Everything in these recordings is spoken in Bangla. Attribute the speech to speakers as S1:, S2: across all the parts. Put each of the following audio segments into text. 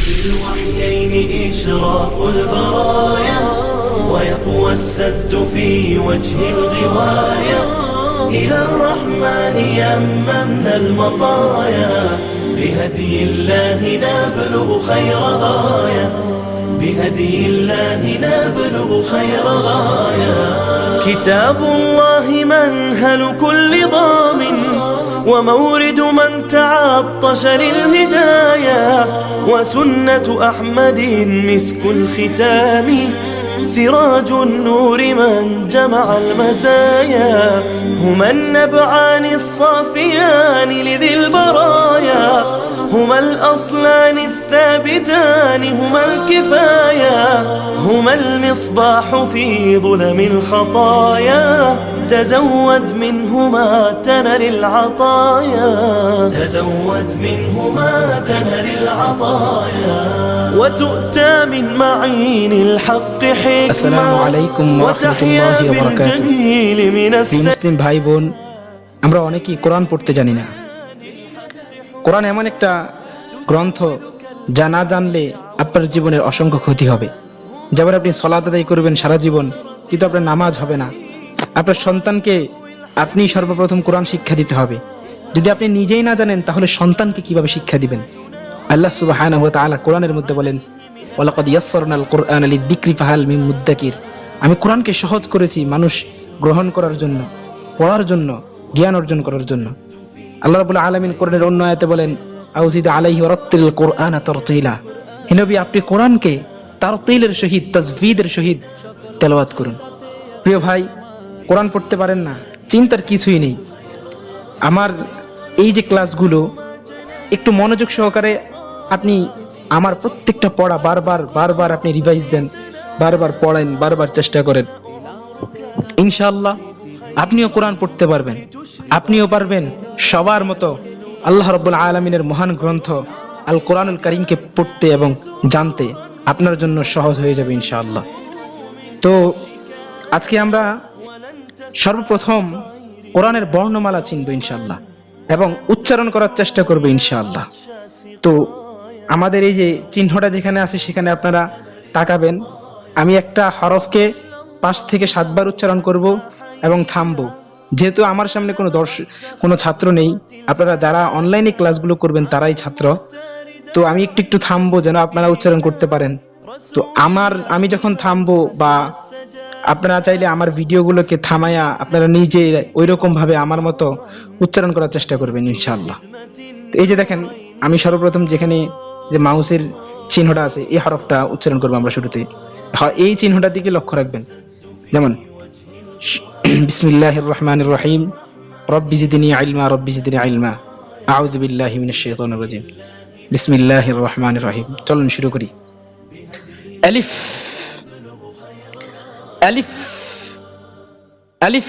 S1: بالوحيين إشراق البرايا ويقوى السد في وجه الغواية إلى الرحمن يممنا المطايا بهدي الله نبلغ خير غاية بهدي الله نبلغ خير غاية كتاب الله منهل كل ضامن ومورد من تعطش للهداية وسنة أحمد مسك الختام سراج النور من جمع المزايا هما النبعان الصافيان لذي البرايا هما الأصلان الثابتان هما الكفاية هما المصباح في ظلم الخطايا تزود منهما تنل العطايا تزود منهما تنل العطايا وتؤتى من معين الحق حكمة
S2: আসসালামু আলাইকুম ওয়া রাহমাতুল্লাহি ওয়া বারাকাতুহু। মুসলিম ভাই বোন, আমরা অনেকেই কোরআন পড়তে জানি না। কোরআন এমন একটা গ্রন্থ যা না জানলে আপনার জীবনের অসংখ্য ক্ষতি হবে। যেমন আপনি সালাত আদায় করবেন সারা জীবন, কিন্তু আপনার নামাজ হবে না। আপনার সন্তানকে আপনি সর্বপ্রথম কোরআন শিক্ষা দিতে হবে। যদি আপনি নিজেই না জানেন তাহলে সন্তানকে কিভাবে শিক্ষা দিবেন? আল্লাহ সুবহানাহু ওয়া তাআলা কোরআনের মধ্যে বলেন, ওয়ালাকাদ ইয়াসসারনাল কুরআনা লিযিকরি ফাহাল মিন মুদ্দাকির। আমি কোরআনকে সহজ করেছি মানুষ গ্রহণ করার জন্য, পড়ার জন্য, জ্ঞান অর্জন করার জন্য। আল্লাহ রাব্বুল আলামিন কোরআনের অন্য আয়াতে বলেন, আউজিদ আলাইহি ওয়ারাত্তিল কুরআনা তারতিলা। হে নবী, আপনি কোরআনকে তারতিলের সহিত, তাজভিদের সহিত তেলাওয়াত করুন। প্রিয় ভাই, কোরআন পড়তে পারেন না, চিন্তার কিছুই নেই। আমার এই যে ক্লাসগুলো একটু মনোযোগ সহকারে আপনি আমার প্রত্যেকটা পড়া বারবার আপনি রিভাইজ দেন, বারবার পড়েন, বারবার চেষ্টা করেন, ইনশাআল্লাহ আপনিও কোরআন পড়তে পারবেন। আপনিও পারবেন সবার মতো আল্লাহ রাব্বুল আলামিনের মহান গ্রন্থ আল কোরআনুল কারীমকে পড়তে এবং জানতে আপনার জন্য সহজ হয়ে যাবে ইনশাআল্লাহ। তো আজকে আমরা সর্বপ্রথম কোরআনের বর্ণমালা চিনব ইনশাআল্লাহ এবং উচ্চারণ করার চেষ্টা করব ইনশাআল্লাহ। তো আমাদের এই যে চিহ্নটা যেখানে আছে সেখানে আপনারা তাকাবেন। আমি একটা হরফকে 5 থেকে 7 বার উচ্চারণ করব এবং থামবো। যেহেতু আমার সামনে কোনো ছাত্র নেই, আপনারা যারা অনলাইনে ক্লাসগুলো করবেন তারাই ছাত্র, তো আমি একটু থামবো যেন আপনারা উচ্চারণ করতে পারেন। তো আমি যখন থামবো, বা আপনারা চাইলে আমার ভিডিওগুলোকে থামায়া আপনারা নিজে ওইরকম ভাবে আমার মতো উচ্চারণ করার চেষ্টা করবেন ইনশাআল্লাহ। তো এই যে দেখেন, আমি সর্বপ্রথম যেখানে যে মাউসের চিহ্নটা আছে এই হরফটা উচ্চারণ করবো আমরা শুরুতে। এই চিহ্নটার দিকে লক্ষ্য রাখবেন। যেমন বিসমিল্লাহির রহমানির রহিম, রব্বি জিদনি ইলমা রব্বি জিদনি ইলমা, আউযু বিল্লাহি মিনাশ শাইতানির রাজিম, বিসমিল্লাহির রহমানির রহিম। চলুন শুরু করি। আলিফ আলিফ আলিফ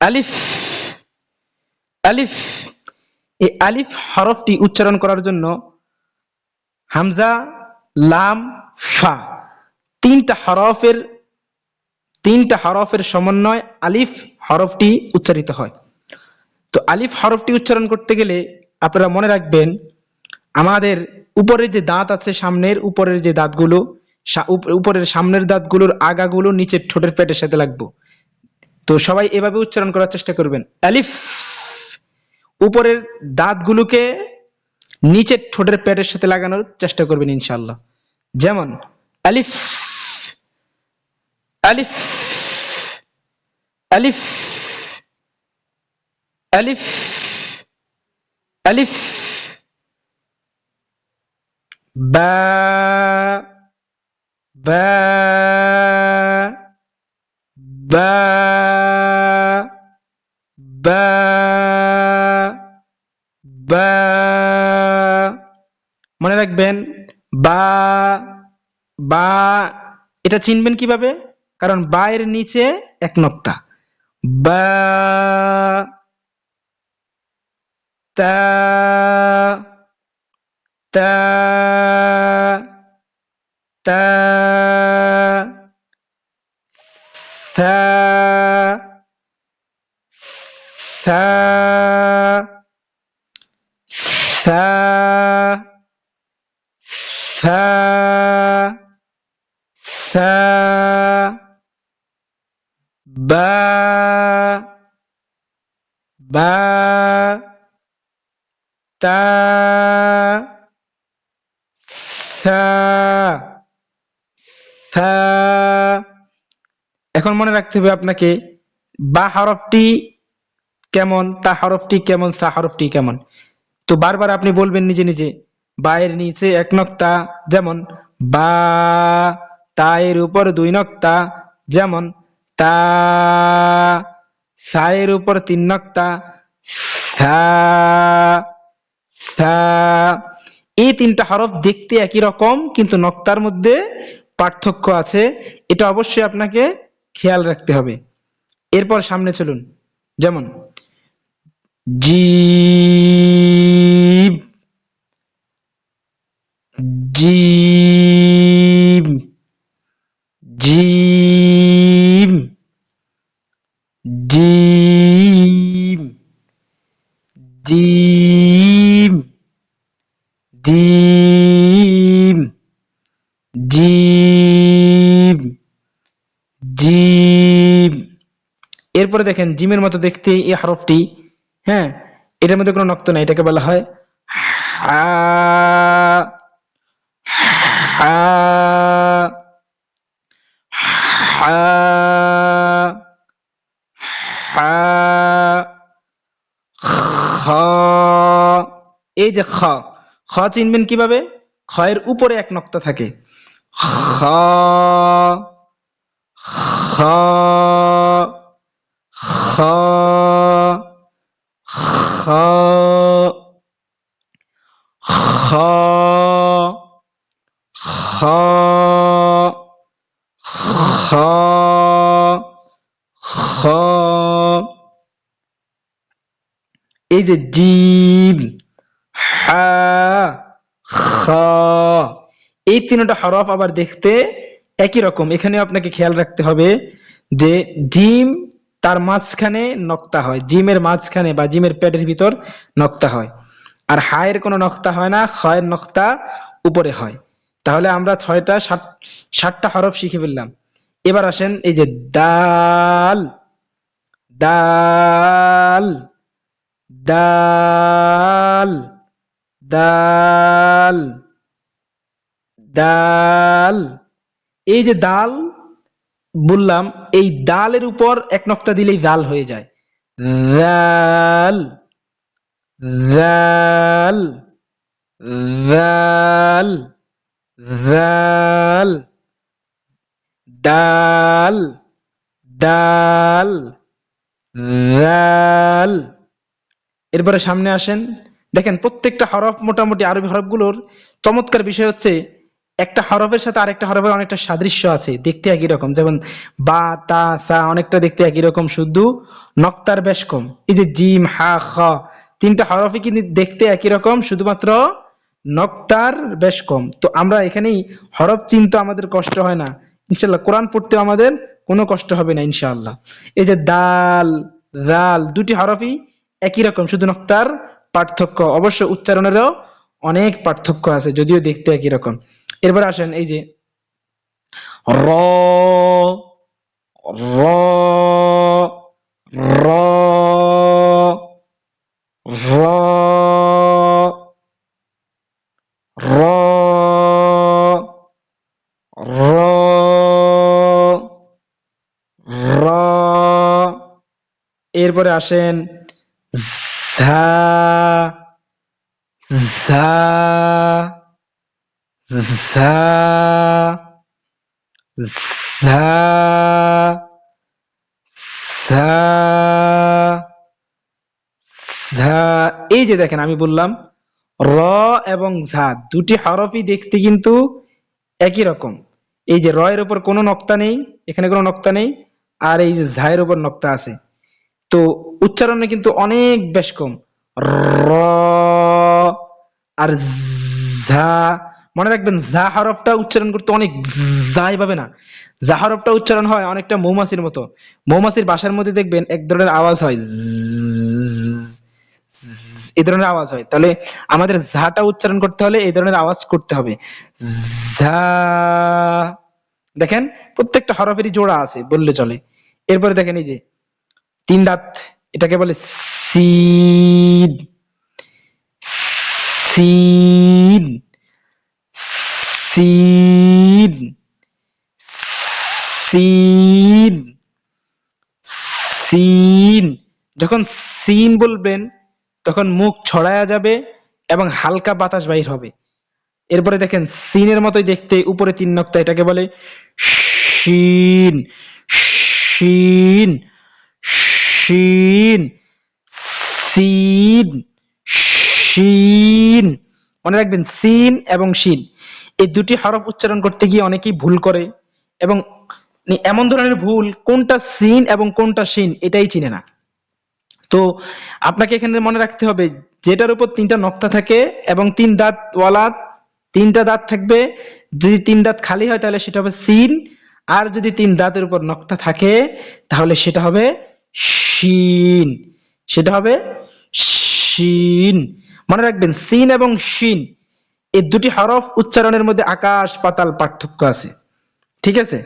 S2: আলিফ আলিফ। এই আলিফ হরফটি উচ্চারণ করার জন্য হামজা, লাম, ফা তিনটা হরফের সমন্বয় আলিফ হরফটি উচ্চারিত হয়। তো আলিফ হরফটি উচ্চারণ করতে গেলে আপনারা মনে রাখবেন, আমাদের উপরের যে দাঁত আছে, সামনের উপরের যে দাঁতগুলো, উপরের সামনের দাঁতগুলোর আগাগুলো নিচের ঠোঁটের পেটের সাথে লাগবে। তো সবাই এভাবে উচ্চারণ করার চেষ্টা করবেন। আলিফ, উপরের দাঁতগুলোকে নিচের ঠোঁটের পেটের সাথে লাগানোর চেষ্টা করবেন ইনশাআল্লাহ। যেমন আলিফ আলিফ আলিফ আলিফ আলিফ, বা বা বা বা বা। মনে রাখবেন, বা বা এটা চিনবেন কিভাবে? কারণ বা এর নিচে এক নক্তা। বা, তা, তা, তা, থা, থা, থা, সা সা বা বা তা সা সা। এখন মনে রাখতে হবে আপনাকে বা হরফটি কেমন, তা হরফটি কেমন, সা হরফটি কেমন। তো বারবার আপনি বলবেন নিজে নিজে, বায়ের নিচে এক নক্তা যেমন বা, তায়ের উপর দুই নক্তা যেমন তা, সায়ের উপর তিন নক্তা সা সা। এই তিনটা হরফ দেখতে একই রকম কিন্তু নক্তার মধ্যে পার্থক্য আছে, এটা অবশ্যই আপনাকে খেয়াল রাখতে হবে। এরপর সামনে চলুন, যেমন gym gym gym gym gym gym gym gym. এরপরে দেখেন জিমের মতো দেখতে এই হরফটি, হ্যাঁ, এটার মধ্যে কোনো নক্ত নাই, এটাকে বলা হয় হা হা হা হা। খ, এই যে খ, খ চিনবেন কিভাবে? খয়ের উপরে এক নক্তা থাকে। খ খ খ খ খ খ খ খ। এই যে জিম হা খ, এই তিনটা হরফ আবার দেখতে একই রকম। এখানে আপনাকে খেয়াল রাখতে হবে যে জিম তার মাঝখানে নক্তা হয়, জিমের মাঝখানে বা জিমের পেটের ভিতর নক্তা হয়, আর হায়ের কোনো নক্তা হয় না, খয়ের নক্তা উপরে হয়। তাহলে আমরা 6টা হরফ শিখে ফেললাম। এবার আসেন এই যে দাল দাল দাল দাল দাল। এই যে দাল বললাম, এই দালের উপর এক নক্তা দিলেই দাল হয়ে যায়। দাল দাল দাল দাল দাল দাল দাল। এরপরে সামনে আসেন, দেখেন প্রত্যেকটা হরফ মোটামুটি আরবি হরফগুলোর চমৎকার বিষয় হচ্ছে একটা হরফের সাথে আরেকটা হরফের অনেকটা সাদৃশ্য আছে, দেখতে একই রকম। যেমন বা তা সা অনেকটা দেখতে একই রকম, শুধু নক্তার বেশ কম। এই যে জিম হা খ, তিনটা হরফই কিন্তু দেখতে একই রকম, শুধুমাত্র নক্তার বেশ কম। তো আমরা এখানেই হরফ চিনতে আমাদের কষ্ট হয় না ইনশাল্লাহ, কোরআন পড়তেও আমাদের কোনো কষ্ট হবে না ইনশাআল্লাহ। এই যে দাল দাল, দুটি হরফই একই রকম, শুধু নক্তার পার্থক্য, অবশ্য উচ্চারণেরও অনেক পার্থক্য আছে, যদিও দেখতে একই রকম। এরপর আসেন এই যে র র র র র র র। এরপরে আসেন ঝা ঝা ঝা ঝা ঝা ঝা। এই যে দেখেন আমি বললাম র এবং ঝা দুটি হরফই দেখতে কিন্তু একই রকম। এই যে র এর উপর কোনো নক্তা নেই, এখানে কোনো নক্তা নেই, আর এই যে ঝা এর উপর নক্তা আছে, তো উচ্চারণে কিন্তু অনেক বেশ কম। র আর ঝা, মনে রাখবেন ঝা হরফটা উচ্চারণ করতে অনেক যা এভাবে না, যা হরফটা উচ্চারণ হয় অনেকটা মৌমাছির মতো। মৌমাছির বাসার মধ্যে দেখবেন এক ধরনের আওয়াজ হয়, এই ধরনের আওয়াজ হয়। তাহলে আমাদের ঝাটা উচ্চারণ করতে হলে এই ধরনের আওয়াজ করতে হবে, ঝা। দেখেন প্রত্যেকটা হরফেরই জোড়া আছে বললে চলে। এরপরে দেখেন এই যে 3 দাঁত, এটাকে বলে সিন, সিন, সিন, সিন, সিন। যখন সিন বলবেন তখন মুখ ছড়ায়া যাবে এবং হালকা বাতাস বাইর হবে। এরপরে দেখেন সিনের মতোই দেখতে উপরে 3 নক্তা, এটাকে বলে শিন, শিন, শিন, সিন, শিন। মনে রাখবেন সিন এবং শিন এই দুটি হরফ উচ্চারণ করতে গিয়ে অনেকেই ভুল করে, এবং এমন ধরনের ভুল কোনটা সিন এবং কোনটা শিন এটাই চিনে না। তো আপনাকে এখানে মনে রাখতে হবে যেটার উপর 3টা নক্তা থাকে এবং 3 দাঁত ওয়ালা 3টা দাঁত থাকবে, যদি 3 দাঁত খালি হয় তাহলে সেটা হবে সিন, আর যদি 3 দাঁতের উপর নক্তা থাকে তাহলে সেটা হবে শিন, সেটা হবে শিন। মনে রাখবেন সিন এবং শিন এই দুটি হরফ উচ্চারণের মধ্যে আকাশ পাতাল পার্থক্য আছে, ঠিক আছে?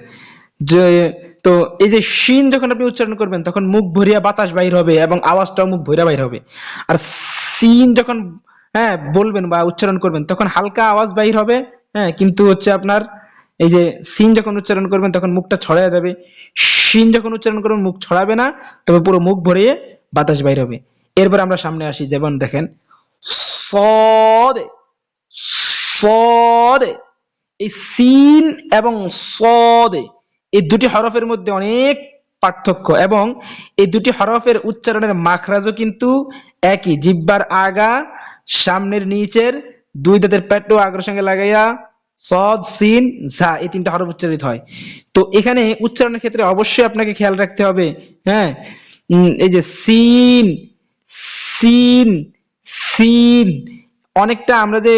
S2: যে তো এই যে শিন যখন আপনি উচ্চারণ করবেন তখন মুখ ভরিয়া বাতাস বাইর হবে এবং আওয়াজটাও মুখ ভরিয়া বাইর হবে। আর সিন যখন বলবেন বা উচ্চারণ করবেন তখন হালকা আওয়াজ বাইর হবে, কিন্তু হচ্ছে আপনার এই যে সিন যখন উচ্চারণ করবেন তখন মুখটা ছড়ায় যাবে, শিন যখন উচ্চারণ করবেন মুখ ছড়াবে না, তবে পুরো মুখ ভরিয়ে বাতাস বাইর হবে। এরপর আমরা সামনে আসি, যেমন দেখেন সদে, সদে। এই সিন এবং সদে এই দুটি হরফের মধ্যে অনেক পার্থক্য, এবং এই দুটি হরফের উচ্চারণের মাখরাজও কিন্তু একই। জিহ্বার আগা, সামনের নিচের 2 দাঁতের পেটও আগ্র সঙ্গে লাগাইয়া সদ, সিন, ঝা এই 3টা হরফ উচ্চারিত হয়। তো এখানে উচ্চারণের ক্ষেত্রে অবশ্যই আপনাকে খেয়াল রাখতে হবে, এই যে সিন, সিন, সিন, অনেকটা আমরা যে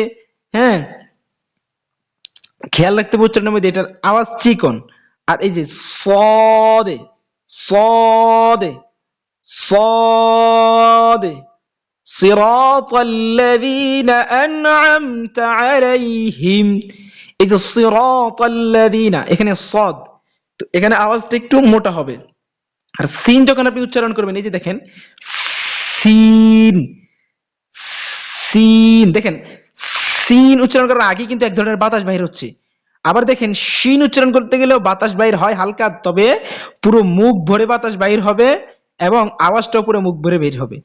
S2: খেয়াল রাখতে হবে উচ্চারণের মধ্যে এটার আওয়াজ চিকন। আর এই যে সদে, সদে, সদে, সিরাতাল্লাযীনা আন'আমতা আলাইহিম, এই যে সিরাতাল্লাযীনা এখানে সদ, তো এখানে আওয়াজটা একটু মোটা হবে। আর সিন যখন আপনি উচ্চারণ করবেন এই যে দেখেন সিন, সিন, দেখেন সিন উচ্চারণ করার আগে কিন্তু এক ধরনের বাতাস বাইর হচ্ছে। আবার দেখেন শিন উচ্চারণ করতে গেলেও বাতাস বাইর হয় হালকা, তবে পুরো মুখ ভরে বাতাস বাইর হবে এবং আওয়াজটাও পুরো মুখ ভরে বের হবে।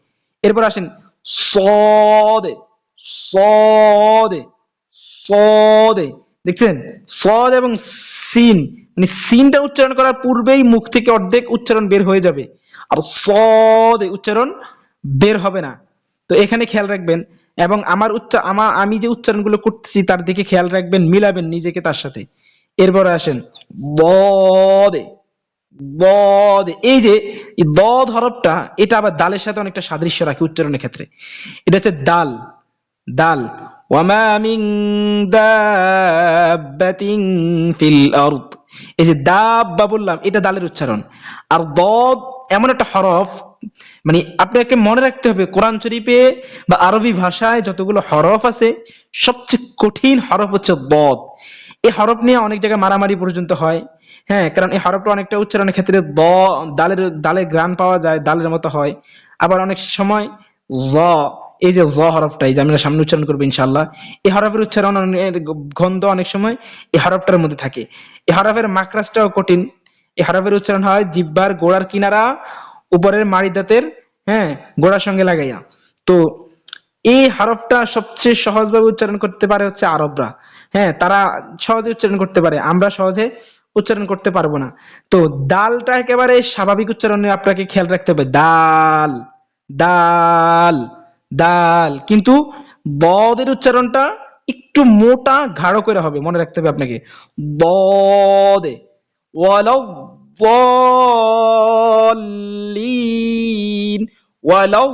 S2: এরপর আসেন সদে, সদে, সদে, দেখছেন সদ এবং সিন, মানে সিনটা উচ্চারণ করার পূর্বেই মুখ থেকে অর্ধেক উচ্চারণ বের হয়ে যাবে, আর সদে উচ্চারণ বের হবে না। তো এখানে খেয়াল রাখবেন, এবং আমি যে উচ্চারণগুলো করতেছি তার দিকে খেয়াল রাখবেন, মিলাবেন নিজেকে তার সাথে। এরপরে আসেন বদে, বদে, এই যে দদ হরফটা এটা আবার দালের সাথে অনেকটা সাদৃশ্য রাখে উচ্চারণের ক্ষেত্রে। এটা হচ্ছে দাল, দাল। ওয়ামা মিন দাব্বাতিন ফিল আরদ, এই যে দাব্বা বললাম এটা দালের উচ্চারণ। আর দদ এমন একটা হরফ, মানে আপনাকে মনে রাখতে হবে কোরআন শরীফে বা আরবি ভাষায় যতগুলো হরফ আছে সবচেয়ে কঠিন হরফ হচ্ছে দদ। এই হরফ নিয়ে অনেক জায়গায় মারামারি পর্যন্ত হয়, কারণ এই হরফটা অনেকটা উচ্চারণের ক্ষেত্রে দালের গ্রান পাওয়া যায়, দালের মতো হয়। আবার অনেক সময় জ, এই যে জ হরফটা, এই যে আমরা সামনে উচ্চারণ করবো ইনশাআল্লাহ, এই হরফের উচ্চারণ গন্ধ অনেক সময় এই হরফটার মধ্যে থাকে। এই হরফের মাকরাজটাও কঠিন। এই হরফের উচ্চারণ হয় জিহ্বার গোড়ার কিনারা উপরের মাড়ি দাঁতের গোড়ার সঙ্গে লাগাইয়া। তো এই হরফটা সবচেয়ে সহজভাবে উচ্চারণ করতে পারে হচ্ছে আরবরা, তারা সহজে উচ্চারণ করতে পারে, আমরা সহজে উচ্চারণ করতে পারবো না। তো দালটা একেবারে স্বাভাবিক উচ্চারণে আপনাকে খেয়াল রাখতে হবে, দাল, দাল, দাল, কিন্তু বদের উচ্চারণটা একটু মোটা গাঢ় করে হবে, মনে রাখতে হবে আপনাকে। বদে ওয়ালাউ ضالين ولو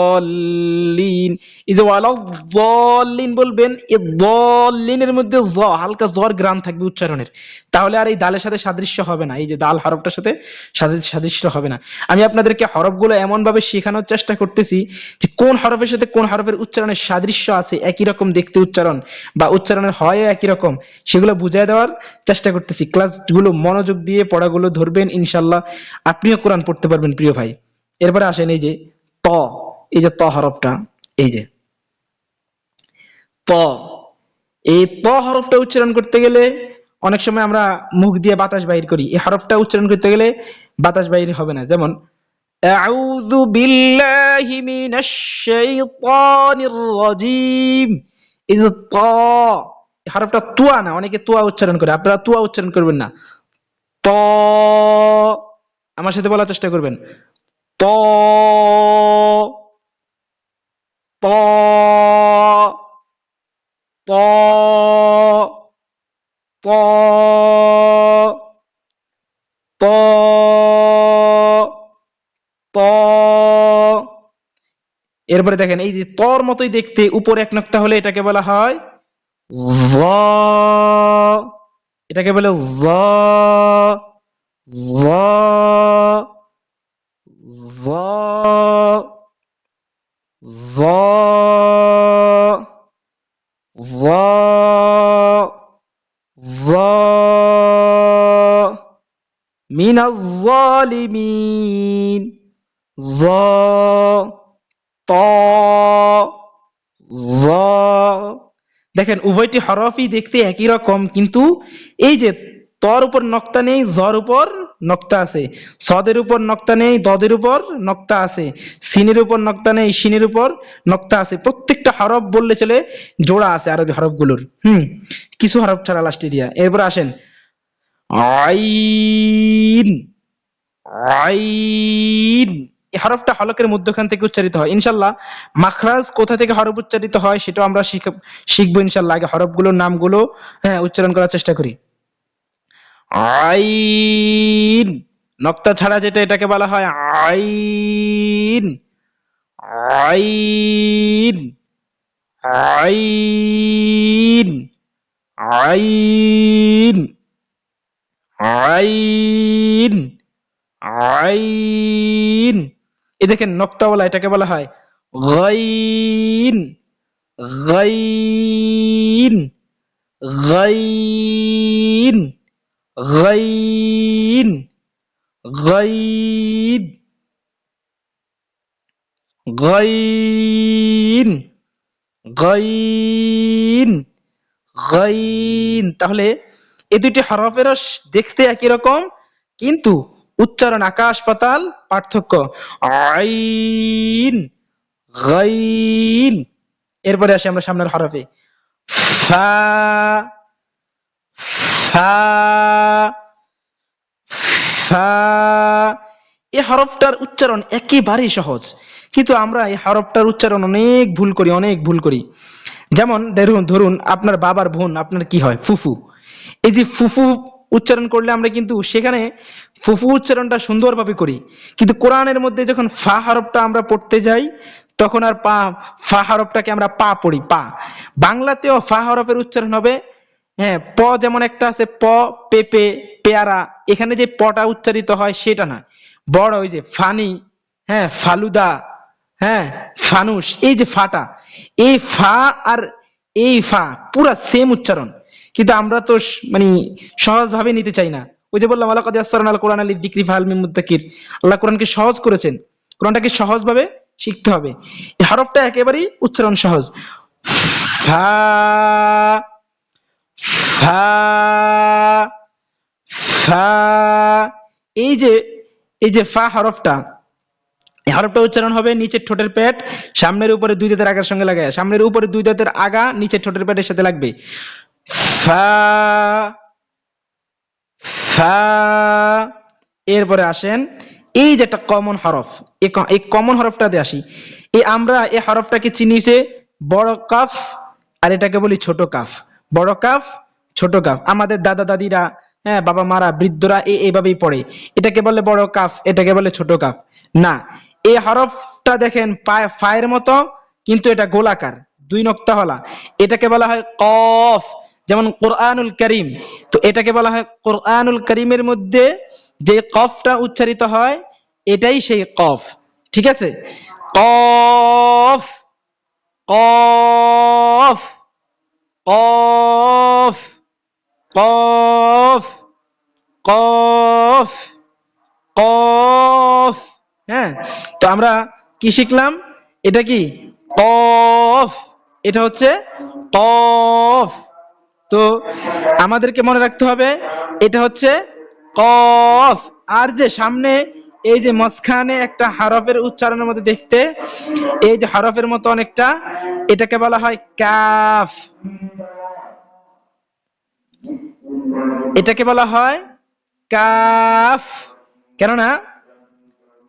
S2: ওয়ালাদ-দাল্লিন, এই যে ওয়ালাদ-দাল্লিন বলবেন, এই দাল্লিনের মধ্যে জ, হালকা জর গ্রাম থাকবে উচ্চারণের, তাহলে আর এই দালের সাথে সাদৃশ্য হবে না, এই যে দাল হরফটার সাথে সাদৃশ্য হবে না। আমি আপনাদেরকে হরফগুলো এমন ভাবে শেখানোর চেষ্টা করতেছি যে কোন হরফের সাথে কোন হরফের উচ্চারণের সাদৃশ্য আছে, একই রকম দেখতে উচ্চারণ বা উচ্চারণের হয় একই রকম, সেগুলো বুঝিয়ে দেওয়ার চেষ্টা করতেছি। ক্লাসগুলো মনোযোগ দিয়ে পড়াগুলো ধরবেন, ইনশাল্লাহ আপনিও কোরআন পড়তে পারবেন প্রিয় ভাই। এরপরে আসেন এই যে ত, এই যে ত হরফটা, এই যে ত, এই ত হরফটা উচ্চারণ করতে গেলে অনেক সময় আমরা মুখ দিয়ে বাতাস বাহির করি, এই হরফটা উচ্চারণ করতে গেলে বাতাস বাহির হবে না। যেমন আউযু বিল্লাহি মিনাশ শাইতানির রাজিম, এই যে ত, এই হরফটা তুয়া না, অনেকে তুয়া উচ্চারণ করে, আপনারা তুয়া উচ্চারণ করবেন না, ত, আমার সাথে বলার চেষ্টা করবেন, ত, ত, ত, ত, ত, ত। এরপরে দেখেন এই যে তর মতোই দেখতে, উপরে এক নক্তা হলে এটাকে বলা হয় য, এটাকে বলে য, য, য, য, য, য, মিনাজ জালিমিন, য, ত, য। দেখেন উভয়টি হরফই দেখতে একই রকম, কিন্তু এই যে তর উপর নক্তা নেই, জর উপর নক্তা আছে, সদের উপর নক্তা নেই, দদের উপর নক্তা আছে, সিনের উপর নক্তা নেই, শিনের উপর নক্তা আছে। প্রত্যেকটা হরফ বললে চলে জোড়া আছে আরবি হরফগুলোর, কিছু হরফ ছাড়া লাস্টে দিয়া। এরপর আসেন আইন, আইন, এই হরফটা হলকের মধ্যখান থেকে উচ্চারিত হয়। ইনশাল্লাহ মাখরাজ কোথা থেকে হরফ উচ্চারিত হয় সেটাও আমরা শিখবো ইনশাল্লাহ। আগে হরফগুলোর নামগুলো উচ্চারণ করার চেষ্টা করি। আইন, নক্তা ছাড়া যেটা, এটাকে বলা হয় আইন, আইন, আইন, আইন, আইন, আইন। এই দেখেন নক্তাওয়ালা, এটাকে বলা হয় গাইন, গাইন, গাইন, গাইন, গাইন, গাইন, গাইন, গাইন। তাহলে এই দুইটি হরফেরও দেখতে একই রকম, কিন্তু উচ্চারণ আকাশ পাতাল পার্থক্য। আইন, গাইন। এরপরে আসি আমরা সামনের হরফে, ফা, ফা, ফা। এই হরফটার উচ্চারণ একেবারেই সহজ, কিন্তু আমরা এই হরফটার উচ্চারণ অনেক ভুল করি, অনেক ভুল করি। যেমন ধরুন আপনার বাবার বোন, আপনার কি হয়? ফুফু। এই যে ফুফু উচ্চারণ করলে আমরা কিন্তু সেখানে ফুফু উচ্চারণটা সুন্দরভাবে করি, কিন্তু কোরআনের মধ্যে যখন ফা হরফটা আমরা পড়তে যাই তখন আর ফা হরফটাকে আমরা পা পড়ি, পা। বাংলাতেও ফা হরফের উচ্চারণ হবে, প যেমন একটা আছে প, পেপে, পেয়ারা, এখানে যে পটা উচ্চারিত হয় সেটা না, বড় ওই যে ফানি, ফালুদা, ফানুস, এই যে ফাটা, এই ফা আর এই ফা পুরা সেম উচ্চারণ, কিন্তু আমরা তো মানে সহজ ভাবে নিতে চাই না। ওই যে বললাম আলাকাদ ইয়াসসারনা আল কোরআন লিযিকরি ফাহাল মিন মুদ্দাকির, আল্লাহ কোরআনকে সহজ করেছেন, কোরআনটাকে সহজ ভাবে শিখতে হবে। এই হরফটা একেবারেই উচ্চারণ সহজ, ফা, ফা, ফা। এই যে ফা হরফটা, এই হরফটা উচ্চারণ হবে নিচের ঠোঁটের পেট সামনের উপরে দুই দাঁতের আগার সঙ্গে লাগায়, সামনের উপরে দুই দাঁতের আগা নিচের ঠোঁটের পেটের সাথে লাগবে, ফা, ফা। এরপরে আসেন এই যে একটা কমন হরফ, এই কমন হরফটাতে আসি। আমরা এই হরফটাকে চিনিছে বড় কাফ, আর এটাকে বলি ছোট কাফ। বড় কাফ, ছোট কাফ, আমাদের দাদা দাদিরা, বাবা মারা, বৃদ্ধরা এইভাবেই পড়ে। এটাকে বলে বড় কাফ, এটাকে বলে ছোট কাফ না। এই হরফটা দেখেন ফায়ের মতো, কিন্তু এটা গোলাকার, 2 নক্তাওয়ালা। এটাকে বলা হয় কফ। যেমন কোরআনুল কারীম, তো এটাকে বলা হয় কোরআনুল কারীমের মধ্যে যে কফটা উচ্চারিত হয় এটাই সেই কফ। ঠিক আছে? কফ, কফ, কফ, কফ, কফ, কফ। হ্যাঁ, তো আমরা কি শিখলাম? এটা কি? কফ। এটা হচ্ছে কফ। তো আমাদেরকে মনে রাখতে হবে এটা হচ্ছে কফ। আর যে সামনে এই যে মাঝখানে একটা হরফের উচ্চারণের মধ্যে দেখতে এই যে হরফের মতো অনেকটা, এটাকে বলা হয় কাফ। এটাকে বলা হয় কাফ। কেননা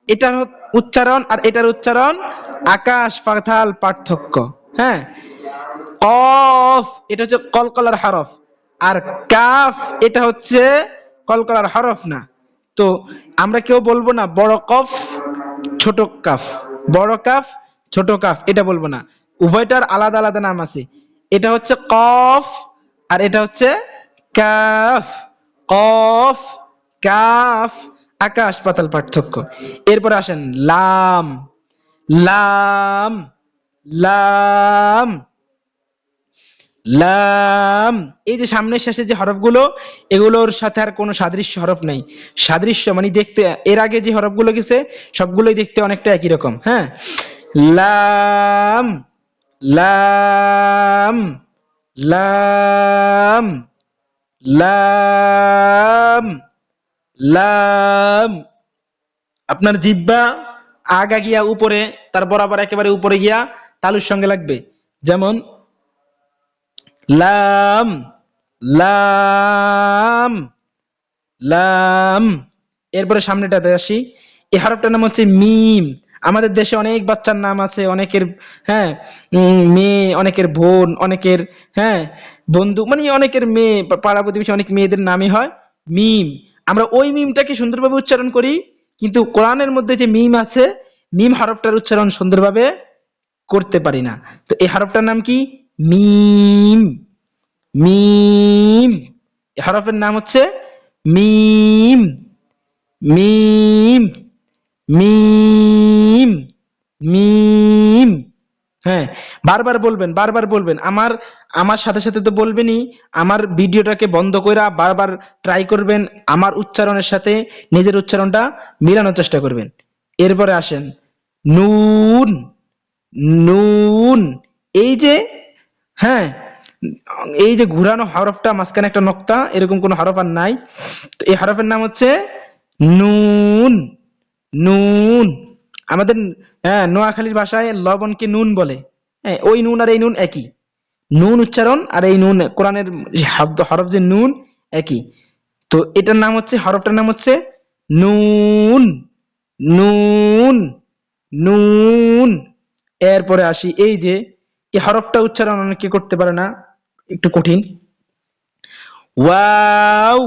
S2: এটার উচ্চারণ আর এটার উচ্চারণ আকাশ পাতাল পার্থক্য। হ্যাঁ, কফ এটা হচ্ছে কলকলার হরফ, আর কাফ এটা হচ্ছে কলকলার হরফ না। তো আমরা কেউ বলবো না বড় কফ ছোট কাফ, বড় কাফ ছোট কাফ, এটা বলবো না। উভয়টার আলাদা আলাদা নাম আছে। এটা হচ্ছে কফ আর এটা হচ্ছে কাফ। কফ, কাফ, আকাশ পাতাল পার্থক্য। এরপর আসেন লাম। লাম, লাম, লাম। এই যে সামনের শেষে যে হরফগুলো, এগুলোর সাথে আর কোনো সাদৃশ্য হরফ নাই। সাদৃশ্য মানে দেখতে, এর আগে যে হরফগুলো গেছে সবগুলোই দেখতে অনেকটা একই রকম। হ্যাঁ, লাম, লাম, লাম, লাম, লাম। আপনার জিহ্বা আগা গিয়া উপরে, তার বরাবর একেবারে উপরে গিয়া তালুর সঙ্গে লাগবে। যেমন লাম, লাম, লাম। এরপরে সামনেটাতে আসি। এই হরফটার নাম হচ্ছে মিম। আমাদের দেশে অনেক বাচ্চার নাম আছে, অনেকের হ্যাঁ মেয়ে, অনেকের বোন, অনেকের হ্যাঁ বন্ধু, মানে অনেকের মেয়ে, পাড়া প্রতিবেশী অনেক মেয়েদের নামই হয় মিম। আমরা ওই মিমটাকে সুন্দরভাবে উচ্চারণ করি, কিন্তু কোরআনের মধ্যে যে মিম আছে, মিম হরফটার উচ্চারণ সুন্দরভাবে করতে পারি না। তো এই হরফটার নাম কি? মিম। মিম, এই হরফের নাম হচ্ছে মিম। মিম, মিম, মিম। হ্যাঁ, বারবার বলবেন, বারবার বলবেন। আমার আমার সাথে সাথে তো বলবেনই, আমার ভিডিওটাকে বন্ধ কইরা বারবার ট্রাই করবেন, আমার উচ্চারণের সাথে নিজের উচ্চারণটা মিলানোর চেষ্টা করবেন। এরপরে আসেন নুন। নুন, এই যে হ্যাঁ এই যে ঘুরানো হরফটা, মাঝখানে একটা নক্তা, এরকম কোন হরফ আর নাই। তো এই হরফের নাম হচ্ছে নুন। নুন। আমাদের নোয়াখালীর ভাষায় লবণকে নুন বলে। হ্যাঁ, ওই নুন আর এই নুন একই। নুন উচ্চারণ আর এই নুন কোরআনের হরফ যে নুন একই। তো এটার নাম হচ্ছে, হরফটার নাম হচ্ছে নুন। নুন, নুন। এরপরে আসি এই যে এই হরফটা উচ্চারণ অনেকে করতে পারে না, একটু কঠিন। ওয়াও,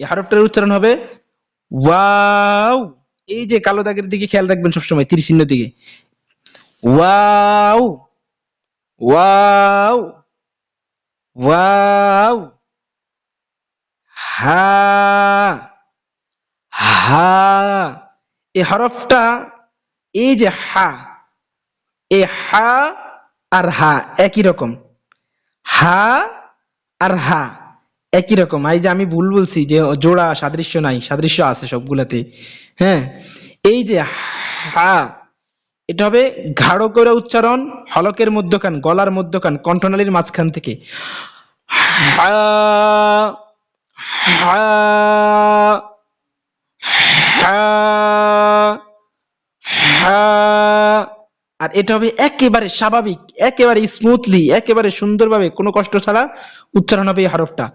S2: এই হরফটার উচ্চারণ হবে ওয়াও। এই যে কালো দাগের দিকে খেয়াল রাখবেন সবসময়, তীর চিহ্ন দিকে। Wow, wow, wow. হা, হা। এই হরফটা, এই যে হা, এই হা আর হা একই রকম। হা আর হা একই রকম। এই যে আমি ভুল বলছি যে জোড়া সাদৃশ্য নাই, সাদৃশ্য আছে সবগুলাতে। হ্যাঁ, এই যে হা, এটা হবে গাঢ় করে উচ্চারণ, হলকের মধ্যখান, গলার মধ্যখান, কণ্ঠনালীর মাঝখান থেকে। হা, হা, হা, হা। আর এটা হবে একেবারে স্বাভাবিক, একেবারে স্মুথলি, একেবারে সুন্দরভাবে, কোনো কষ্ট ছাড়া উচ্চারণ হবে এই হরফটা।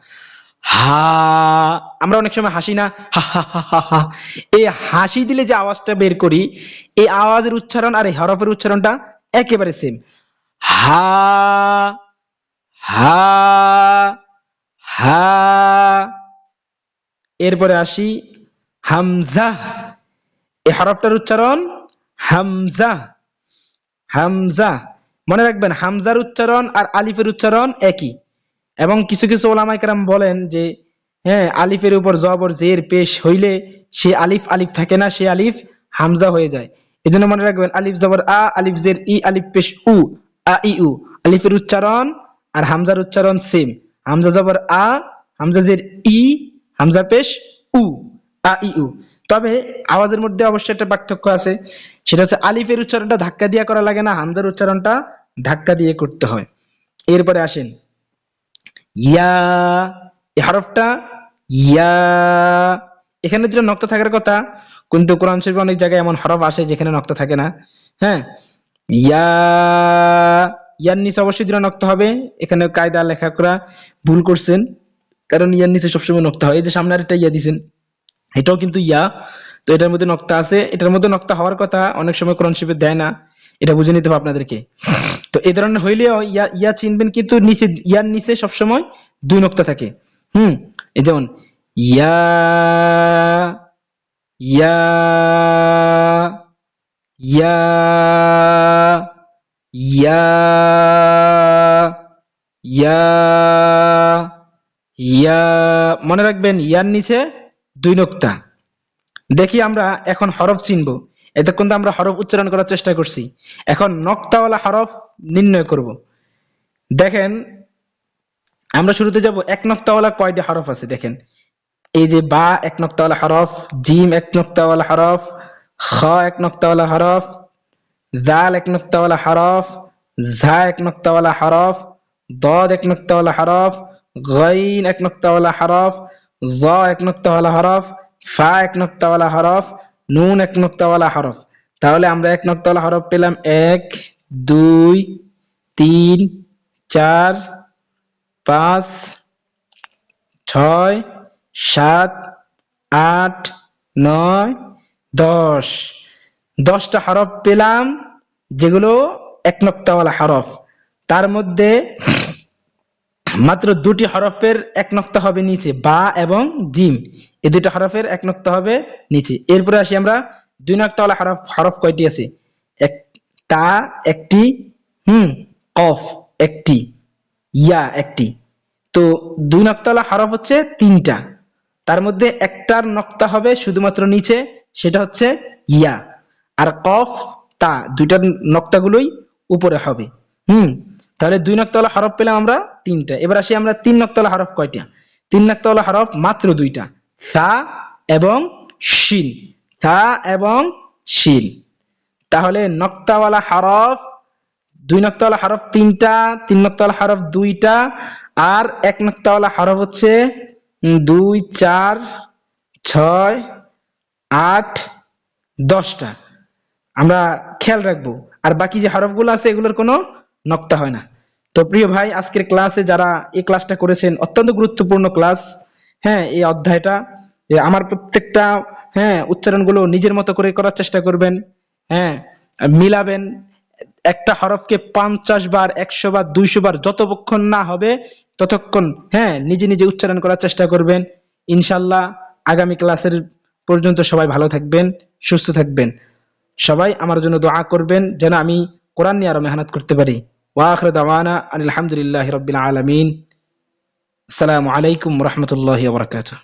S2: হা। আমরা অনেক সময় হাসি না, হা হা হা হা হা। এই হাসি দিলে যে আওয়াজটা বের করি, এই আওয়াজের উচ্চারণ আর এই হরফের উচ্চারণটা একেবারে সেম। হা, হা, হা। এরপরে আসি হামজা। এই হরফটার উচ্চারণ হামজা, হামজা। মনে রাখবেন হামজার উচ্চারণ আর আলিফের উচ্চারণ একই। এবং কিছু কিছু ওলামায়ে কেরাম বলেন যে হ্যাঁ, আলিফের উপর জবর জের পেশ হইলে সে আলিফ আলিফ থাকে না, সে আলিফ হামজা হয়ে যায়। এই জন্য মনে রাখবেন আলিফ জবর আ, আলিফ জের ই, আলিফ পেশ উ, আ ই উ। আলিফের উচ্চারণ আর হামজার উচ্চারণ সেম। হামজা জবর আ, হামজা জের ই, হামজা পেশ উ, আ ই উ। তবে আওয়াজের মধ্যে অবশ্যই একটা পার্থক্য আছে, সেটা হচ্ছে আলিফের উচ্চারণটা ধাক্কা দিয়ে করা লাগে না, হামজার উচ্চারণটা ধাক্কা দিয়ে করতে হয়। এরপরে আসেন ইয়া, এই হরফটা ইয়া, এখানে দুটো নক্তা থাকার কথা, কিন্তু কোরআন শরীফে অনেক জায়গায় এমন হরফ আসে যেখানে নক্তা থাকে না। হ্যাঁ, ইয়া, ইয়ার নিচে অবশ্যই দুটো নক্তা হবে। এখানে কায়দা লেখকরা ভুল করছেন, কারণ ইয়ার নিচে সবসময় নক্তা হয়। এই যে সামনে আরেকটা ইয়া দিছেন, এটাও কিন্তু ইয়া, তো এটার মধ্যে নক্তা আছে। এটার মধ্যে নক্তা হওয়ার কথা, অনেক সময় কোরআন শরীফে দেয় না, এটা বুঝে নিতে হবে আপনাদেরকে। তো এই ধরনের হইলেও ইয়া, ইয়া চিনবেন, কিন্তু নিচে ইয়ার নিচে সবসময় দুই নক্তা থাকে। এই যেমন ইয়া, ইয়া, ইয়া, ইয়া, ইয়া, ইয়া। মনে রাখবেন ইয়ার নিচে দুই নক্তা। দেখি আমরা এখন হরফ চিনবো। এতক্ষণ তো আমরা হরফ উচ্চারণ করার চেষ্টা করছি, এখন নক্তাওয়ালা হরফ নির্ণয় করব। দেখেন আমরা শুরুতে যাব, এক নক্তাওয়ালা কয়টি হরফ আছে দেখেন। এই যে বা এক নক্তাওয়ালা হরফ, জিম এক নক্তাওয়ালা হরফ, খ এক নক্তাওয়ালা হরফ, দাল এক নক্তাওয়ালা হরফ, ঝা এক নক্তাওয়ালা হরফ, দদ এক নক্তাওয়ালা হরফ, গাইন এক নক্তাওয়ালা হরফ, জ এক নক্তাওয়ালা হরফ, ফা এক নক্তাওয়ালা হরফ, নুন এক নক্তাওয়ালা হরফ। তাহলে আমরা এক নক্তাওয়ালা হরফ পেলাম 1 2 3 4 5 6 7 8 9 10। 10টা হরফ পেলাম যেগুলো এক নক্তাওয়ালা হরফ। তার মধ্যে মাত্র দুটি হরফের এক নক্তা হবে নিচে, বা এবং জিম, এই দুইটা হরফের এক নক্তা হবে নিচে। এরপরে আসি আমরা দুই নক্তাওয়ালা হরফ। হরফ কয়টি আছে? এক, তা একটি, কফ একটি, ইয়া একটি। তো দুই নক্তাওয়ালা হরফ হচ্ছে 3টা, তার মধ্যে একটার নক্তা হবে শুধুমাত্র নিচে, সেটা হচ্ছে ইয়া। আর কফ তা দুইটার নক্তাগুলোই উপরে হবে। তাহলে দুই নক্তাওয়ালা হরফ পেলাম আমরা 3টা। এবার আসি আমরা 3 নক্তাওয়ালা হরফ কয়টা? 3 নক্তাওয়ালা হরফ মাত্র 2টা, সা এবং শিন, সা এবং শিন। তাহলে নক্তাওয়ালা হরফ, 2 নক্তাওয়ালা হরফ 3টা, 3 নক্তাওয়ালা হরফ 2টা, আর 1 নক্তাওয়ালা হরফ হচ্ছে 2 4 6 8 10টা। আমরা খেয়াল রাখবো। আর বাকি যে হরফগুলো আছে এগুলোর কোনো নক্তা হয় না। তো প্রিয় ভাই, আজকের ক্লাসে যারা এই ক্লাসটা করেছেন, অত্যন্ত গুরুত্বপূর্ণ ক্লাস। হ্যাঁ, এই অধ্যায়টা আমার প্রত্যেকটা উচ্চারণগুলো নিজের মতো করে করার চেষ্টা করবেন। হ্যাঁ, মিলাবেন। একটা হরফকে 50 বার, 100 বার, 200 বার যতক্ষণ না হবে ততক্ষণ নিজে নিজে উচ্চারণ করার চেষ্টা করবেন। ইনশাল্লাহ আগামী ক্লাসের পর্যন্ত সবাই ভালো থাকবেন, সুস্থ থাকবেন। সবাই আমার জন্য দোয়া করবেন যেন আমি কোরআন নিয়ে আরো মেহনত করতে পারি। ওয়া আখিরু দাওয়ানা আলহামদুলিল্লাহি রাব্বিল আলামিন। আসসালামু আলাইকুম ওয়া রাহমাতুল্লাহি ওয়া বারাকাতুহু।